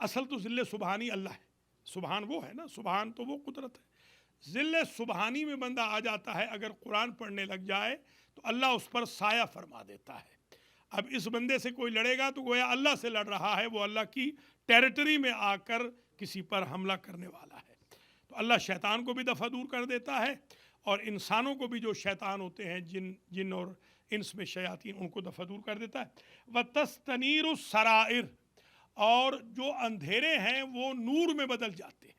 اصل تو ذل سبحانی اللہ ہے، سبحان وہ ہے نا، سبحان تو وہ قدرت ہے، ذل سبحانی میں بندہ آ جاتا ہے اگر قرآن پڑھنے لگ جائے تو اللہ اس پر سایہ فرما دیتا ہے۔ اب اس بندے سے کوئی لڑے گا تو گویا اللہ سے لڑ رہا ہے، وہ اللہ کی ٹیریٹری میں آ کر کسی پر حملہ کرنے والا ہے۔ تو اللہ شیطان کو بھی دفع دور کر دیتا ہے، اور انسانوں کو بھی جو شیطان ہوتے ہیں، جن اور انس میں شیاطین، ان کو دفع دور کر دیتا ہے۔ وَتَسْتَنِيرُ السَّرَائِرُ، اور جو اندھیرے ہیں وہ نور میں بدل جاتے ہیں،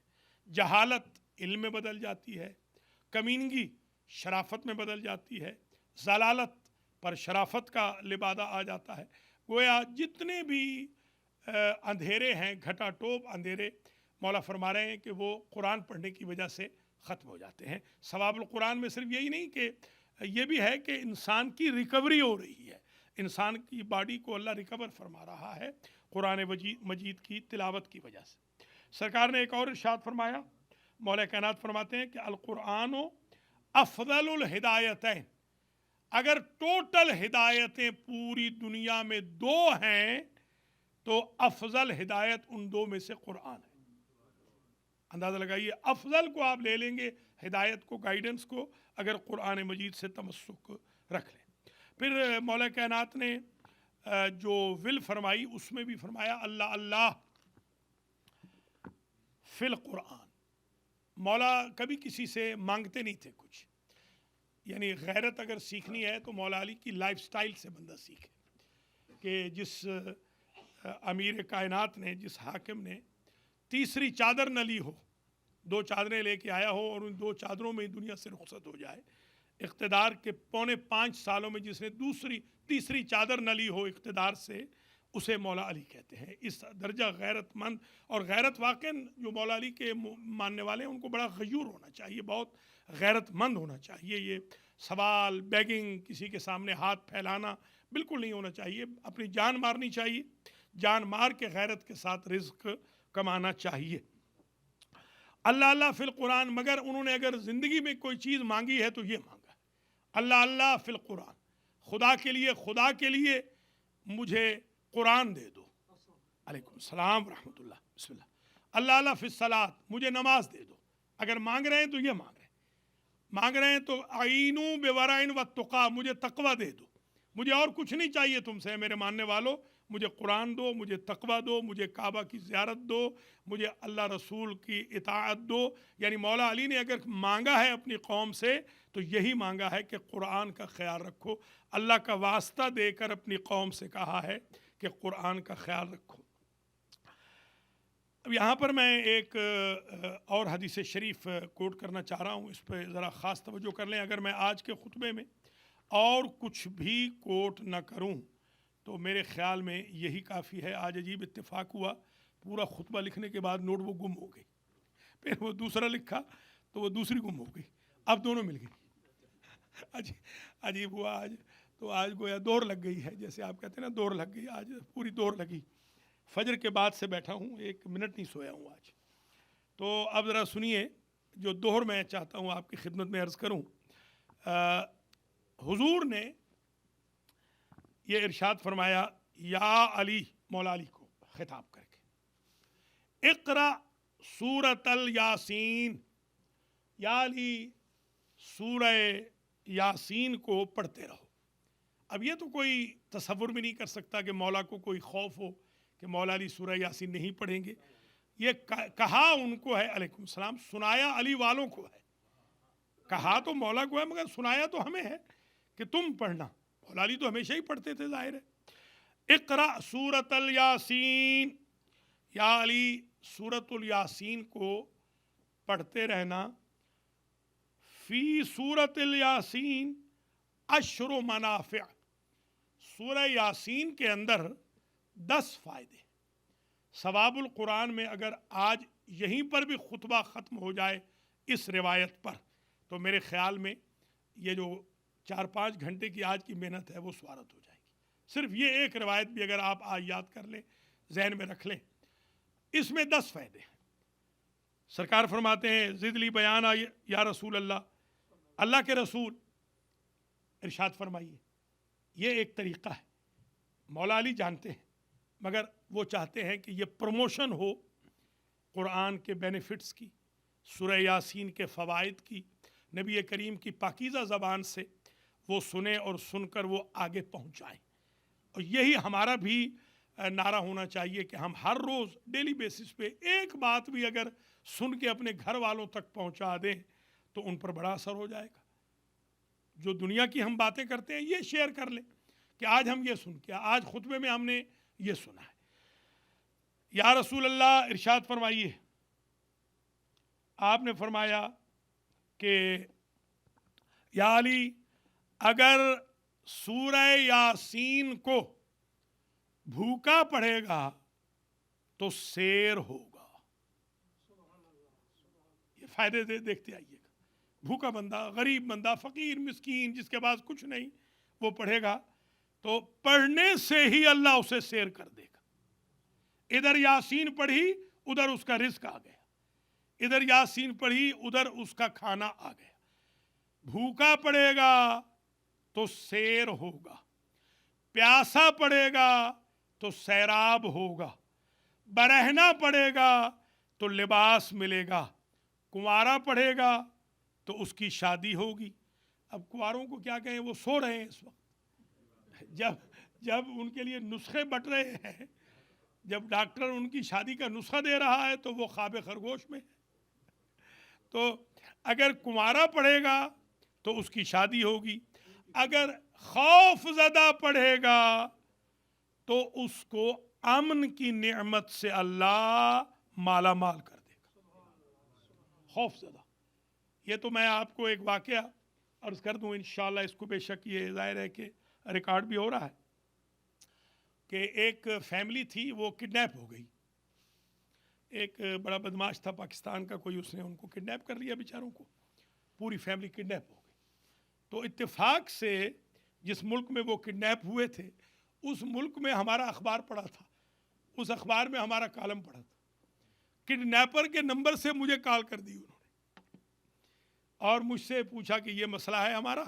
جہالت علم میں بدل جاتی ہے، کمینگی شرافت میں بدل جاتی ہے، ضلالت پر شرافت کا لبادہ آ جاتا ہے۔ گویا جتنے بھی اندھیرے ہیں، گھٹا ٹوپ اندھیرے، مولا فرما رہے ہیں کہ وہ قرآن پڑھنے کی وجہ سے ختم ہو جاتے ہیں۔ ثواب القرآن میں صرف یہی نہیں کہ یہ بھی ہے کہ انسان کی ریکوری ہو رہی ہے، انسان کی باڈی کو اللہ ریکور فرما رہا ہے قرآن مجید کی تلاوت کی وجہ سے۔ سرکار نے ایک اور ارشاد فرمایا، مولا کائنات فرماتے ہیں کہ القرآن افضل الہدایتین، اگر ٹوٹل ہدایتیں پوری دنیا میں دو ہیں تو افضل ہدایت ان دو میں سے قرآن ہے۔ اندازہ لگائیے، افضل کو آپ لے لیں گے، ہدایت کو، گائیڈنس کو، اگر قرآن مجید سے تمسک رکھ لیں۔ پھر مولا کائنات نے جو ول فرمائی اس میں بھی فرمایا اللہ اللہ فی القرآن۔ مولا کبھی کسی سے مانگتے نہیں تھے کچھ، یعنی غیرت اگر سیکھنی ہے تو مولا علی کی لائف سٹائل سے بندہ سیکھے، کہ جس امیر کائنات نے، جس حاکم نے تیسری چادر نہ لی ہو، دو چادریں لے کے آیا ہو اور ان دو چادروں میں ہی دنیا سے رخصت ہو جائے، اقتدار کے 4.25 سالوں میں جس نے تیسری چادر نہ لی ہو اقتدار سے، اسے مولا علی کہتے ہیں۔ اس درجہ غیرت مند، اور غیرت واقع جو مولا علی کے ماننے والے ہیں ان کو بڑا غیور ہونا چاہیے، بہت غیرت مند ہونا چاہیے۔ یہ سوال، بیگنگ، کسی کے سامنے ہاتھ پھیلانا بالکل نہیں ہونا چاہیے، اپنی جان مارنی چاہیے، جان مار کے غیرت کے ساتھ رزق کمانا چاہیے۔ اللہ اللہ فی القرآن، مگر انہوں نے اگر زندگی میں کوئی چیز مانگی ہے تو یہ مانگا ہے، اللہ اللہ فی القرآن، خدا کے لیے مجھے قرآن دے دو۔ علیکم السلام ورحمۃ اللہ، بسم اللہ۔ اللہ اللہ فی الصلاۃ، مجھے نماز دے دو۔ اگر مانگ رہے ہیں تو یہ مانگ رہے ہیں تو اعینوا بورع والتقیٰ، مجھے تقوی دے دو، مجھے اور کچھ نہیں چاہیے تم سے میرے ماننے والوں، مجھے قرآن دو، مجھے تقوی دو، مجھے کعبہ کی زیارت دو، مجھے اللہ رسول کی اطاعت دو۔ یعنی مولا علی نے اگر مانگا ہے اپنی قوم سے تو یہی مانگا ہے کہ قرآن کا خیال رکھو، اللہ کا واسطہ دے کر اپنی قوم سے کہا ہے کہ قرآن کا خیال رکھو۔ اب یہاں پر میں ایک اور حدیث شریف کوٹ کرنا چاہ رہا ہوں، اس پہ ذرا خاص توجہ کر لیں۔ اگر میں آج کے خطبے میں اور کچھ بھی کوٹ نہ کروں تو میرے خیال میں یہی کافی ہے۔ آج عجیب اتفاق ہوا، پورا خطبہ لکھنے کے بعد نوٹ بک گم ہو گئی، پھر وہ دوسرا لکھا تو وہ دوسری گم ہو گئی، اب دونوں مل گئی۔ عجیب ہوا آج، تو آج گویا دور لگ گئی ہے، جیسے آپ کہتے ہیں نا دور لگ گئی، آج پوری دور لگی۔ فجر کے بعد سے بیٹھا ہوں، 1 منٹ نہیں سویا ہوں آج۔ تو اب ذرا سنیے جو دوہر میں چاہتا ہوں آپ کی خدمت میں عرض کروں۔ حضور نے یہ ارشاد فرمایا، یا علی، مولا علی کو خطاب کر کے، اقرا سورۃ الیاسین، یا علی سورہ یاسین کو پڑھتے رہو۔ اب یہ تو کوئی تصور بھی نہیں کر سکتا کہ مولا کو کوئی خوف ہو کہ مولا علی سورہ یاسین نہیں پڑھیں گے۔ یہ کہا ان کو ہے، علیکم السلام، سنایا علی والوں کو ہے، کہا تو مولا کو ہے مگر سنایا تو ہمیں ہے کہ تم پڑھنا۔ مولا علی تو ہمیشہ ہی پڑھتے تھے، ظاہر ہے۔ اقرا سورۃ الیاسین، یا علی سورۃ الیاسین کو پڑھتے رہنا۔ فی سورۃ الیاسین 10 منافع، سورہ یاسین کے اندر 10 فائدے۔ ثواب القرآن میں اگر آج یہیں پر بھی خطبہ ختم ہو جائے اس روایت پر تو میرے خیال میں یہ جو 4-5 گھنٹے کی آج کی محنت ہے وہ سوارت ہو جائے گی۔ صرف یہ ایک روایت بھی اگر آپ آج یاد کر لیں، ذہن میں رکھ لیں، اس میں 10 فائدے ہیں۔ سرکار فرماتے ہیں، زد لی بیان یا رسول اللہ، اللہ کے رسول ارشاد فرمائیے۔ یہ ایک طریقہ ہے، مولا علی جانتے ہیں، مگر وہ چاہتے ہیں کہ یہ پروموشن ہو قرآن کے بینیفٹس کی، سورہ یاسین کے فوائد کی، نبی کریم کی پاکیزہ زبان سے وہ سنیں اور سن کر وہ آگے پہنچائیں۔ اور یہی ہمارا بھی نعرہ ہونا چاہیے کہ ہم ہر روز ڈیلی بیسس پہ ایک بات بھی اگر سن کے اپنے گھر والوں تک پہنچا دیں تو ان پر بڑا اثر ہو جائے گا۔ جو دنیا کی ہم باتیں کرتے ہیں یہ شیئر کر لیں کہ آج ہم یہ سن کے، آج خطبے میں ہم نے یہ سنا ہے۔ یا رسول اللہ ارشاد فرمائیے، آپ نے فرمایا کہ یا علی اگر سورہ یاسین کو بھوکا پڑھے گا تو سیر ہوگا۔ یہ فائدے دیکھتے آئیے گا۔ بھوکا بندہ، غریب بندہ، فقیر، مسکین، جس کے پاس کچھ نہیں، وہ پڑھے گا تو پڑھنے سے ہی اللہ اسے سیر کر دے گا۔ ادھر یاسین پڑھی ادھر اس کا رزق آ گیا، ادھر یاسین پڑھی ادھر اس کا کھانا آ گیا۔ بھوکا پڑے گا تو سیر ہوگا، پیاسا پڑے گا تو سیراب ہوگا، برہنا پڑے گا تو لباس ملے گا، کنوارا پڑھے گا تو اس کی شادی ہوگی۔ اب کنواروں کو کیا کہیں، وہ سو رہے ہیں اس وقت، جب ان کے لیے نسخے بٹ رہے ہیں، جب ڈاکٹر ان کی شادی کا نسخہ دے رہا ہے تو وہ خواب خرگوش میں ہے۔ تو اگر کنوارا پڑھے گا تو اس کی شادی ہوگی، اگر خوف زدہ پڑھے گا تو اس کو امن کی نعمت سے اللہ مالا مال کر دے گا۔ خوف زدہ، یہ تو میں آپ کو ایک واقعہ عرض کر دوں، انشاءاللہ اس کو بے شک یہ ظاہر ہے کہ ریکارڈ بھی ہو رہا ہے کہ ایک فیملی تھی، وہ کڈنیپ ہو گئی۔ ایک بڑا بدماش تھا پاکستان کا کوئی، اس نے ان کو کڈنیپ کر لیا بیچاروں کو، پوری فیملی کڈنیپ ہو گئی۔ تو اتفاق سے جس ملک میں وہ کڈنیپ ہوئے تھے اس ملک میں ہمارا اخبار پڑا تھا، اس اخبار میں ہمارا کالم پڑا تھا۔ کڈنیپر کے نمبر سے مجھے کال کر دی انہوں نے اور مجھ سے پوچھا کہ یہ مسئلہ ہے ہمارا،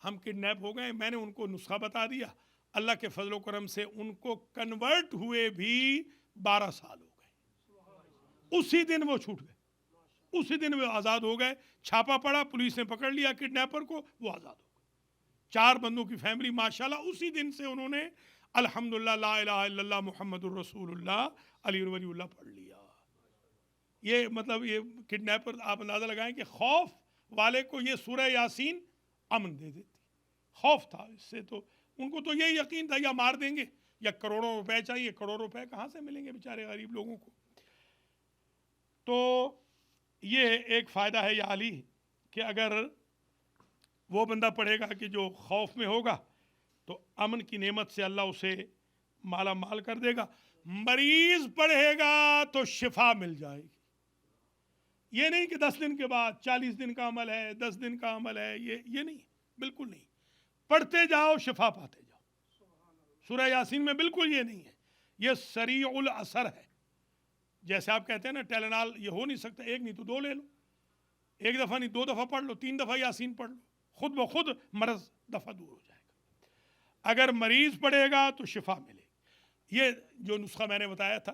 ہم کڈنیپ ہو گئے۔ میں نے ان کو نسخہ بتا دیا، اللہ کے فضل و کرم سے ان کو کنورٹ ہوئے بھی 12 سال ہو گئے۔ اسی دن وہ چھوٹ گئے، اسی دن وہ آزاد ہو گئے۔ چھاپا پڑا، پولیس نے پکڑ لیا کڈنیپر کو، وہ آزاد ہو گئے۔ 4 بندوں کی فیملی، ماشاءاللہ اسی دن سے انہوں نے الحمدللہ لا الہ الا اللہ محمد الرسول اللہ علی ولی اللہ پڑھ لیا۔ یہ مطلب یہ کڈنیپر، آپ اندازہ لگائیں کہ خوف والے کو یہ سورہ یاسین امن دے دیتی۔ خوف تھا اس سے، تو ان کو تو یہ یقین تھا یا مار دیں گے یا کروڑوں روپے چاہیے، کروڑوں روپے کہاں سے ملیں گے بیچارے غریب لوگوں کو۔ تو یہ ایک فائدہ ہے یا علی کہ اگر وہ بندہ پڑھے گا کہ جو خوف میں ہوگا تو امن کی نعمت سے اللہ اسے مالا مال کر دے گا۔ مریض پڑھے گا تو شفا مل جائے گی۔ یہ نہیں کہ 10 دن کے بعد 40 دن کا عمل ہے، 10 دن کا عمل ہے، یہ نہیں، بالکل نہیں۔ پڑھتے جاؤ شفا پاتے جاؤ۔ سورہ یاسین میں بالکل یہ نہیں ہے، یہ سریع الاثر ہے۔ جیسے آپ کہتے ہیں نا ٹیلنال، یہ ہو نہیں سکتا، ایک نہیں تو 2 لے لو، ایک دفعہ نہیں 2 دفعہ پڑھ لو، 3 دفعہ یاسین پڑھ لو، خود بخود مرض دفعہ دور ہو جائے گا۔ اگر مریض پڑھے گا تو شفا ملے گی۔ یہ جو نسخہ میں نے بتایا تھا،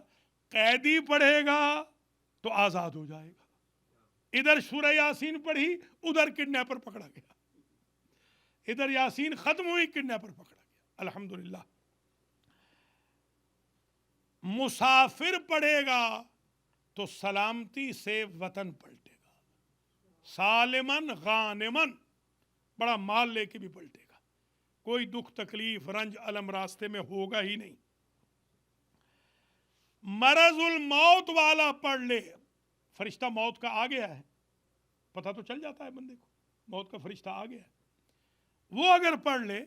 قیدی پڑھے گا تو آزاد ہو جائے گا۔ ادھر سورہ یاسین پڑھی ادھر کڈنیپر پکڑا گیا، ادھر یاسین ختم ہوئی کڈنیپر پکڑا گیا، الحمدللہ۔ مسافر پڑھے گا تو سلامتی سے وطن پلٹے گا، سالمن غانمن، بڑا مال لے کے بھی پلٹے گا، کوئی دکھ تکلیف رنج الم راستے میں ہوگا ہی نہیں۔ مرض الموت والا پڑھ لے، فرشتہ موت کا آ گیا ہے، پتہ تو چل جاتا ہے بندے کو موت کا فرشتہ آ گیا ہے، وہ اگر پڑھ لے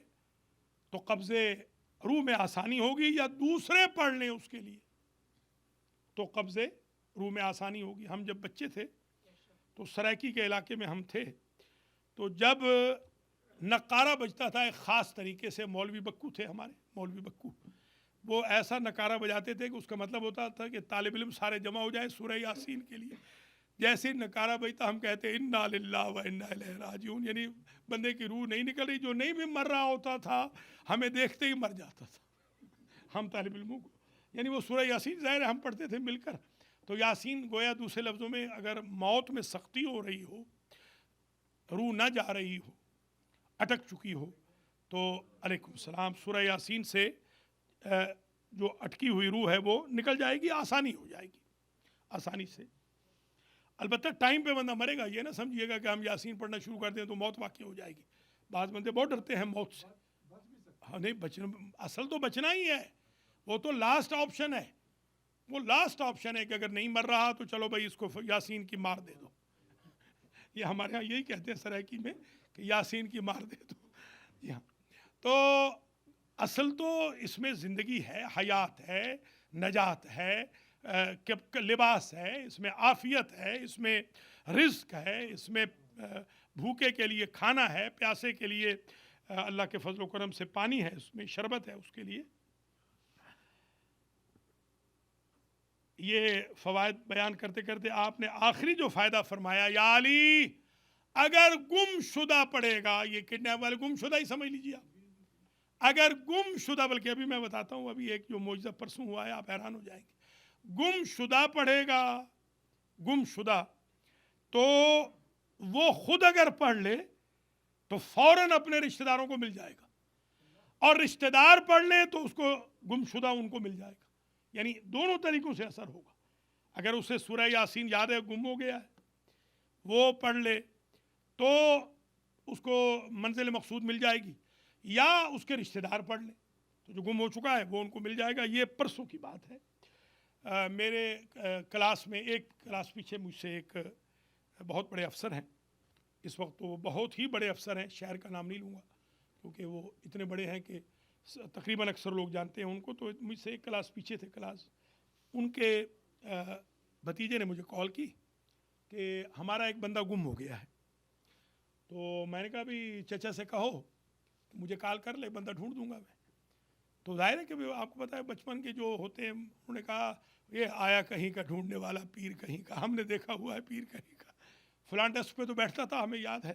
تو قبضے روح میں آسانی ہوگی، یا دوسرے پڑھ لیں اس کے لیے تو قبضے روح میں آسانی ہوگی۔ ہم جب بچے تھے تو سرائکی کے علاقے میں ہم تھے، تو جب نقارہ بجتا تھا ایک خاص طریقے سے، مولوی بکو تھے ہمارے، مولوی بکو، وہ ایسا نقارہ بجاتے تھے کہ اس کا مطلب ہوتا تھا کہ طالب علم سارے جمع ہو جائیں سورہ یاسین کے لیے۔ جیسے نقارہ بجتا ہم کہتے انا للہ و انا الیہ راجعون، یعنی بندے کی روح نہیں نکل رہی، جو نہیں بھی مر رہا ہوتا تھا ہمیں دیکھتے ہی مر جاتا تھا ہم طالب علموں کو، یعنی وہ سورہ یاسین ظاہر ہے ہم پڑھتے تھے مل کر، تو یاسین گویا دوسرے لفظوں میں اگر موت میں سختی ہو رہی ہو، روح نہ جا رہی ہو، اٹک چکی ہو، تو علیکم السلام، سورہ یاسین سے جو اٹکی ہوئی روح ہے وہ نکل جائے گی، آسانی ہو جائے گی آسانی سے۔ البتہ ٹائم پہ بندہ مرے گا، یہ نہ سمجھیے گا کہ ہم یاسین پڑھنا شروع کر دیں تو موت واقع ہو جائے گی۔ بعض بندے بہت ڈرتے ہیں موت سے، ہاں نہیں بچنا، اصل تو بچنا ہی ہے، وہ تو لاسٹ آپشن ہے، وہ لاسٹ آپشن ہے کہ اگر نہیں مر رہا تو چلو بھائی اس کو یاسین کی مار دے دو، یہ ہمارے ہاں یہی کہتے ہیں سرائکی میں کہ یاسین کی مار دے دو۔ تو اصل تو اس میں زندگی ہے، حیات ہے، نجات ہے، لباس ہے، اس میں عافیت ہے، اس میں رزق ہے، اس میں بھوکے کے لیے کھانا ہے، پیاسے کے لیے اللہ کے فضل و کرم سے پانی ہے، اس میں شربت ہے اس کے لیے۔ یہ فوائد بیان کرتے کرتے آپ نے آخری جو فائدہ فرمایا، یا علی اگر گم شدہ پڑے گا، یہ کڈنیپ والے گم شدہ ہی سمجھ لیجیے آپ، اگر گم شدہ، بلکہ ابھی میں بتاتا ہوں، ابھی ایک جو معجزہ پرسوں ہوا ہے آپ حیران ہو جائیں گے، گم شدہ پڑھے گا، گم شدہ، تو وہ خود اگر پڑھ لے تو فوراً اپنے رشتہ داروں کو مل جائے گا، اور رشتہ دار پڑھ لے تو اس کو گم شدہ ان کو مل جائے گا، یعنی دونوں طریقوں سے اثر ہوگا۔ اگر اسے سورہ یاسین یاد ہے، گم ہو گیا ہے، وہ پڑھ لے تو اس کو منزل مقصود مل جائے گی، یا اس کے رشتہ دار پڑھ لیں تو جو گم ہو چکا ہے وہ ان کو مل جائے گا۔ یہ پرسوں کی بات ہے۔ میرے کلاس میں، ایک کلاس پیچھے مجھ سے ایک بہت بڑے افسر ہیں، اس وقت تو وہ بہت ہی بڑے افسر ہیں، شہر کا نام نہیں لوں گا کیونکہ وہ اتنے بڑے ہیں کہ تقریباً اکثر لوگ جانتے ہیں ان کو، تو مجھ سے ایک کلاس پیچھے تھے کلاس، ان کے بھتیجے نے مجھے کال کی کہ ہمارا ایک بندہ گم ہو گیا ہے۔ تو میں نے کہا بھی چچا سے کہو کہ مجھے کال کر لے، بندہ ڈھونڈ دوں گا میں۔ تو ظاہر ہے کہ آپ کو پتہ ہے بچپن کے جو ہوتے ہیں، انہوں نے کہا یہ آیا کہیں کا ڈھونڈنے والا پیر کہیں کا، ہم نے دیکھا ہوا ہے پیر کہیں کا، فلاں ڈیسک پہ تو بیٹھتا تھا، ہمیں یاد ہے،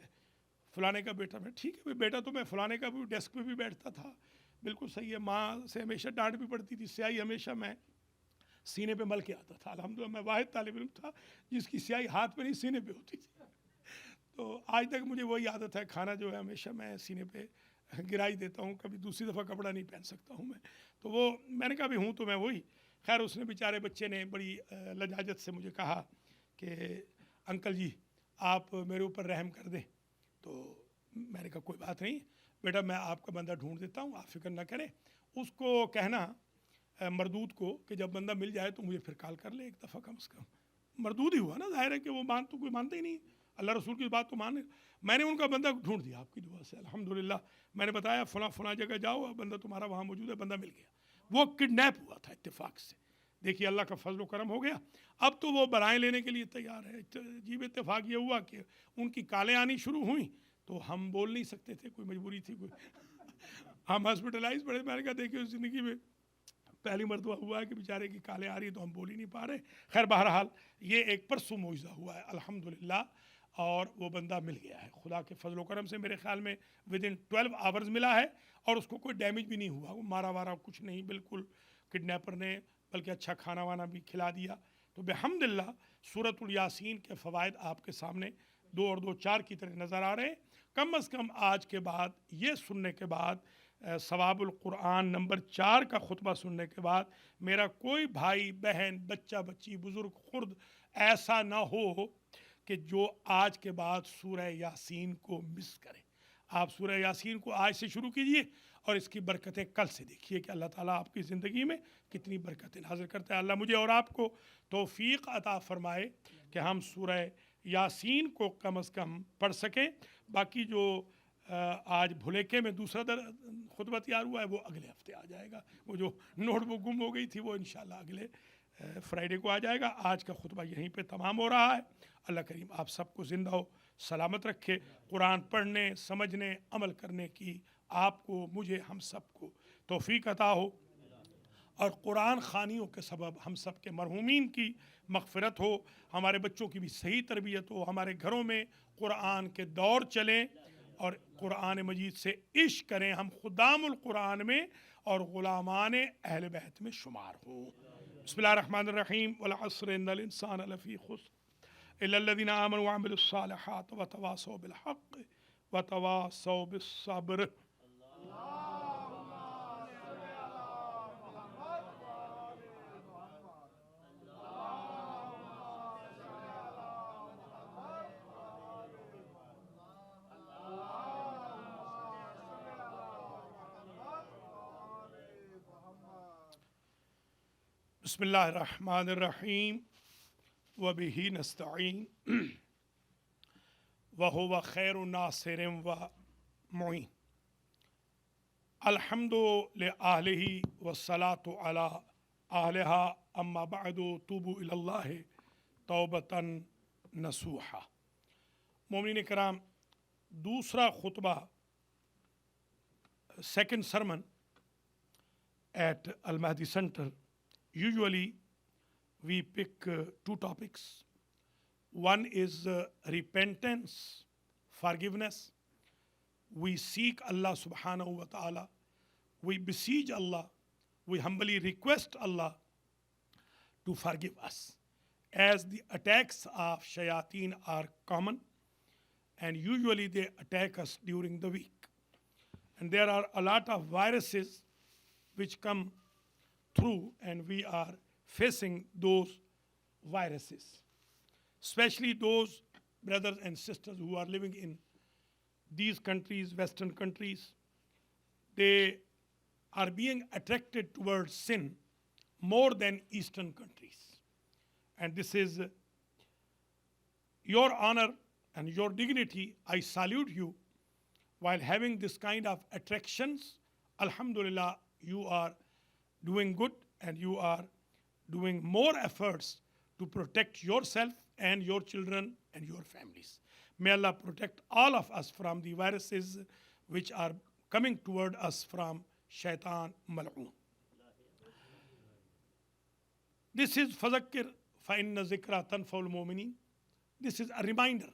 فلانے کا بیٹا۔ میں ٹھیک ہے بیٹا، تو میں فلانے کا بھی ڈیسک پہ بھی بیٹھتا تھا، بالکل صحیح ہے، ماں سے ہمیشہ ڈانٹ بھی پڑتی تھی، سیاہی ہمیشہ میں سینے پہ مل کے آتا تھا، الحمدللہ میں واحد طالب علم تھا جس کی سیاہی ہاتھ پہ نہیں سینے پہ ہوتی تھی۔ تو آج تک مجھے وہی عادت ہے، کھانا جو ہے ہمیشہ میں سینے پہ گرائی دیتا ہوں، کبھی دوسری دفعہ کپڑا نہیں پہن سکتا ہوں میں۔ تو وہ میں نے کہا بھی ہوں تو میں وہی۔ خیر اس نے بیچارے بچے نے بڑی لجاجت سے مجھے کہا کہ انکل جی آپ میرے اوپر رحم کر دیں۔ تو میں نے کہا کوئی بات نہیں بیٹا، میں آپ کا بندہ ڈھونڈ دیتا ہوں، آپ فکر نہ کریں۔ اس کو کہنا مردود کو کہ جب بندہ مل جائے تو مجھے پھر کال کر لے ایک دفعہ کم از کم۔ مردود ہی ہوا نا، ظاہر ہے کہ وہ تو کوئی مانتا ہی نہیں، اللہ رسول کی بات تو مانے۔ میں نے ان کا بندہ ڈھونڈ دیا آپ کی دعا سے الحمدللہ۔ میں نے بتایا فلاں جگہ جاؤ، بندہ تمہارا وہاں موجود ہے، بندہ مل گیا۔ وہ کڈنیپ ہوا تھا اتفاق سے، دیکھیے اللہ کا فضل و کرم ہو گیا، اب تو وہ برائیں لینے کے لیے تیار ہے۔ عجیب اتفاق یہ ہوا کہ ان کی کالیں آنی شروع ہوئیں تو ہم بول نہیں سکتے تھے، کوئی مجبوری تھی، کوئی ہم ہاسپٹلائز پڑے۔ میں نے کہا دیکھیے زندگی میں پہلی مرتبہ ہوا ہے کہ بیچارے کی کالیں آ رہی ہیں تو ہم بول ہی نہیں پا رہے۔ خیر بہرحال یہ ایک پرسوں معجزہ ہوا ہے الحمدللہ، اور وہ بندہ مل گیا ہے خدا کے فضل و کرم سے۔ میرے خیال میں ودن 12 آورز ملا ہے، اور اس کو کوئی ڈیمیج بھی نہیں ہوا، وہ مارا وارا کچھ نہیں، بالکل کڈنیپر نے بلکہ اچھا کھانا وانا بھی کھلا دیا۔ تو بحمدللہ سورۃ الیاسین کے فوائد آپ کے سامنے 2 اور 2 4 کی طرح نظر آ رہے ہیں۔ کم از کم آج کے بعد یہ سننے کے بعد، ثواب القرآن نمبر 4 کا خطبہ سننے کے بعد، میرا کوئی بھائی بہن بچہ بچی بزرگ خرد ایسا نہ ہو کہ جو آج کے بعد سورہ یاسین کو مس کرے۔ آپ سورہ یاسین کو آج سے شروع کیجئے اور اس کی برکتیں کل سے دیکھیے کہ اللہ تعالیٰ آپ کی زندگی میں کتنی برکتیں نازل کرتا ہے۔ اللہ مجھے اور آپ کو توفیق عطا فرمائے کہ ہم سورہ یاسین کو کم از کم پڑھ سکیں۔ باقی جو آج بھلیکے میں دوسرا خطبہ تیار ہوا ہے وہ اگلے ہفتے آ جائے گا، وہ جو نوٹ بک گم ہو گئی تھی وہ انشاءاللہ اگلے فرائیڈے کو آ جائے گا۔ آج کا خطبہ یہیں پہ تمام ہو رہا ہے۔ اللہ کریم آپ سب کو زندہ و سلامت رکھے، قرآن پڑھنے سمجھنے عمل کرنے کی آپ کو مجھے ہم سب کو توفیق عطا ہو، اور قرآن خوانیوں کے سبب ہم سب کے مرحومین کی مغفرت ہو، ہمارے بچوں کی بھی صحیح تربیت ہو، ہمارے گھروں میں قرآن کے دور چلیں، اور قرآن مجید سے عشق کریں, ہم خدام القرآن میں اور غلامان اہل بیت میں شمار ہوں. بسم اللہ الرحمن الرحیم. والعصر ان الانسان لفی خسر الا الذین آمنوا وعملوا الصالحات وتواصوا بالحق وتواصوا بالصبر. بسم اللہ الرحمن الرحیم. وبہ نستعین وہو خیر ناصر و معین. الحمد لآلہ والصلاة علی اہلہا اما بعد توبوا الی اللہ توبۃ نصوحا. مومنین کرام, دوسرا خطبہ, second sermon at Al-Mahdi Center. Usually we pick two topics. One is repentance, forgiveness. We seek Allah subhanahu wa ta'ala. We beseech Allah. We humbly request Allah to forgive us. As the attacks of shayateen are common, and usually they attack us during the week. And there are a lot of viruses which come through, and we are facing those viruses. Especially those brothers and sisters who are living in these countries, Western countries, they are being attracted towards sin more than Eastern countries. And this is your honor and your dignity. I salute you. While having this kind of attractions, alhamdulillah, you are doing good and you are doing more efforts to protect yourself and your children and your families. May Allah protect all of us from the viruses which are coming toward us from Shaitan Mal'oon. This is Fazakir fa inna zikra tanfa'ul mu'minin. This is a reminder.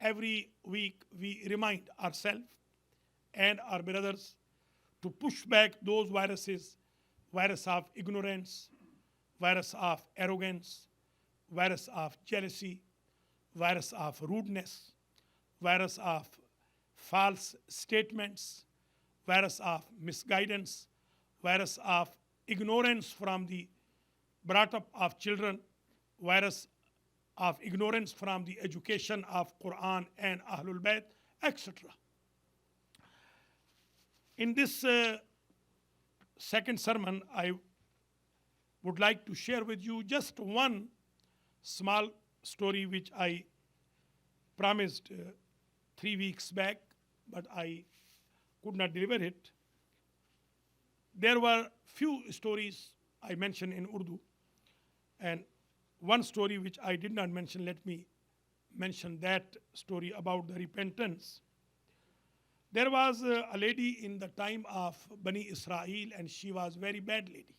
Every week we remind ourselves and our brothers to push back those viruses, virus of ignorance, virus of arrogance, virus of jealousy, virus of rudeness, virus of false statements, virus of misguidance, virus of ignorance from the brought up of children, virus of ignorance from the education of Quran and Ahlul Bayt, etc. In this second sermon, I would like to share with you just one small story which I promised 3 weeks back, but I could not deliver it. There were few stories I mentioned in Urdu, and one story which I did not mention, let me mention that story about the repentance. There was a lady in the time of Bani Israel, and she was very bad lady.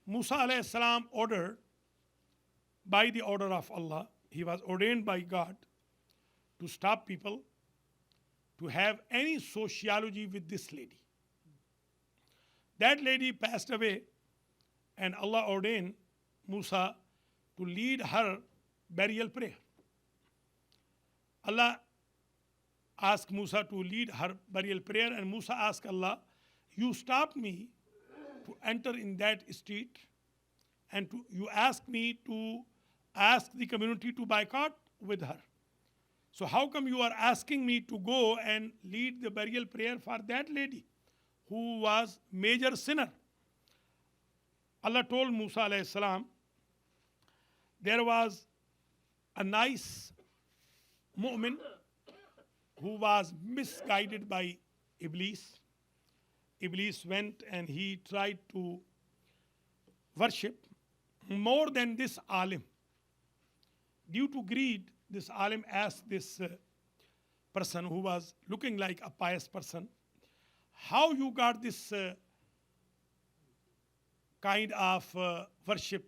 Musa alayhi salam ordered, by the order of Allah, he was ordained by God to stop people to have any sociology with this lady. That lady passed away, and Allah ordained Musa to lead her burial prayer. Allah asked Musa to lead her burial prayer, and Musa asked Allah, you stopped me to enter in that street, and you asked me to ask the community to boycott with her. So how come you are asking me to go and lead the burial prayer for that lady who was major sinner? Allah told Musa alayhi salam, there was a nice mu'min who was misguided by Iblis. Iblis went and he tried to worship more than this alim. Due to greed, this alim asked this person who was looking like a pious person, how you got this kind of worship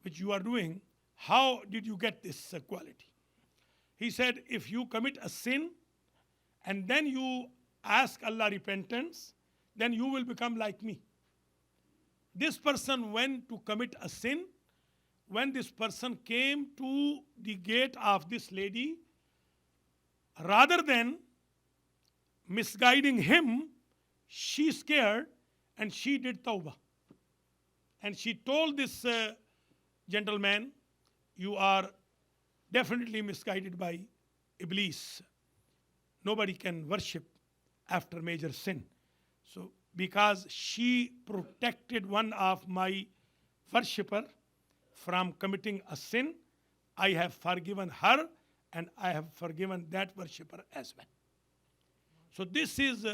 which you are doing? How did you get this quality? He said, if you commit a sin and then you ask Allah repentance, then you will become like me. This person went to commit a sin. When this person came to the gate of this lady, rather than misguiding him, she scared and she did tawbah. And she told this gentleman, you are definitely misguided by Iblis. Nobody can worship after major sin. So because she protected one of my worshipper from committing a sin, I have forgiven her and I have forgiven that worshipper as well. So this is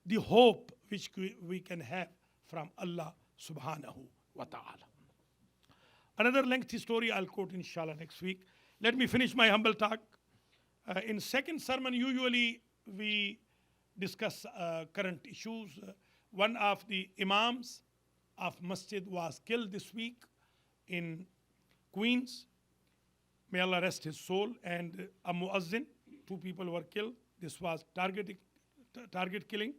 the hope which we can have from Allah subhanahu wa ta'ala. Another lengthy story I'll quote inshallah next week. Let me finish my humble talk. In second sermon, usually we discuss current issues. One of the imams of masjid was killed this week in Queens. May Allah rest his soul. And a muazzin, 2 people were killed. This was target killing,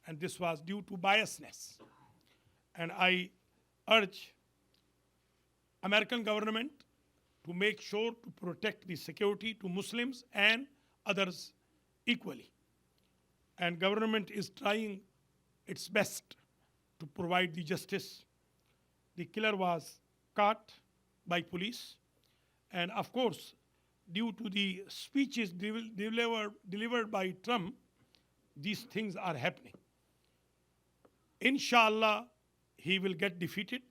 and this was due to biasness. And I urge American government to make sure to protect the security to Muslims and others equally. And government is trying its best to provide the justice. The killer was caught by police. And of course, due to the speeches delivered by Trump, these things are happening. Inshallah, he will get defeated,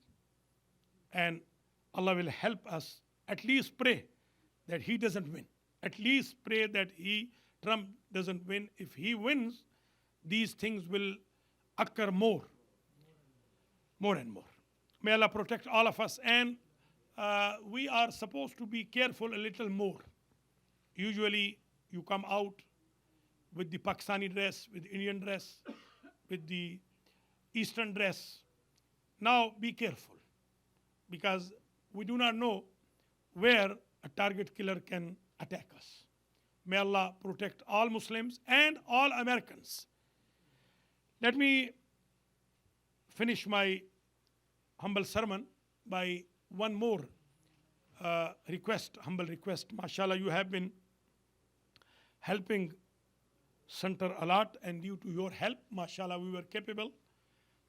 and Allah will help us. At least pray that he doesn't win. At least pray that Trump doesn't win. If he wins, these things will occur more and more. May Allah protect all of us. And we are supposed to be careful a little more. Usually you come out with the Pakistani dress, with Indian dress, with the Eastern dress. Now be careful, because we do not know where a target killer can attack us. May Allah protect all Muslims and all Americans. Let me finish my humble sermon by one more humble request. MashaAllah, you have been helping center a lot, and due to your help, MashaAllah, we were capable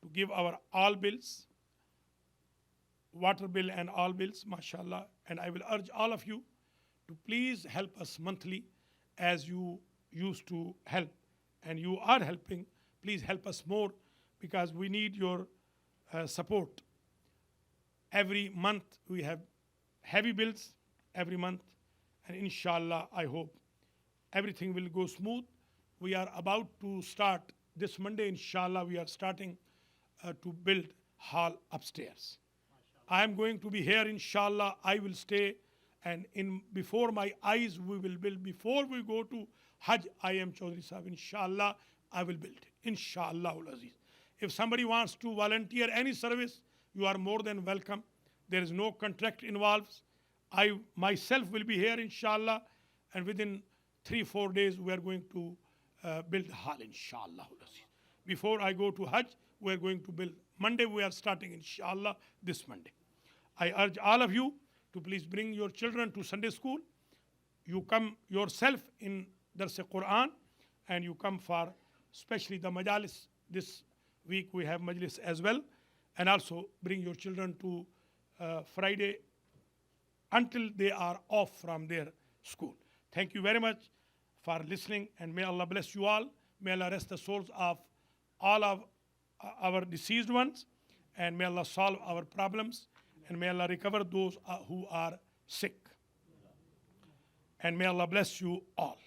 to give our all bills, water bill and all bills, MashaAllah. And I will urge all of you to please help us monthly as you used to help. And you are helping. Please help us more, because we need your support. Every month we have heavy bills every month. And inshallah, I hope everything will go smooth. We are about to start this Monday, inshallah, we are starting to build hall upstairs. I am going to be here, inshallah. I will stay, and before my eyes we will build. Before we go to Hajj, I am Chaudhry Sahib, inshallah, I will build, inshallah al-Aziz. If somebody wants to volunteer any service, you are more than welcome. There is no contract involved. I myself will be here, inshallah, and within 3-4 days we are going to build hall, inshallah al-Aziz. Before I go to Hajj, we are going to build. Monday we are starting, inshallah, this Monday. I urge all of you to please bring your children to Sunday school. You come yourself in Dars Quran, and you come for especially the majalis. This week we have majlis as well. And also bring your children to Friday until they are off from their school. Thank you very much for listening, and may Allah bless you all. May Allah rest the souls of all of our deceased ones, and may Allah solve our problems, and may Allah recover those who are sick. And may Allah bless you all.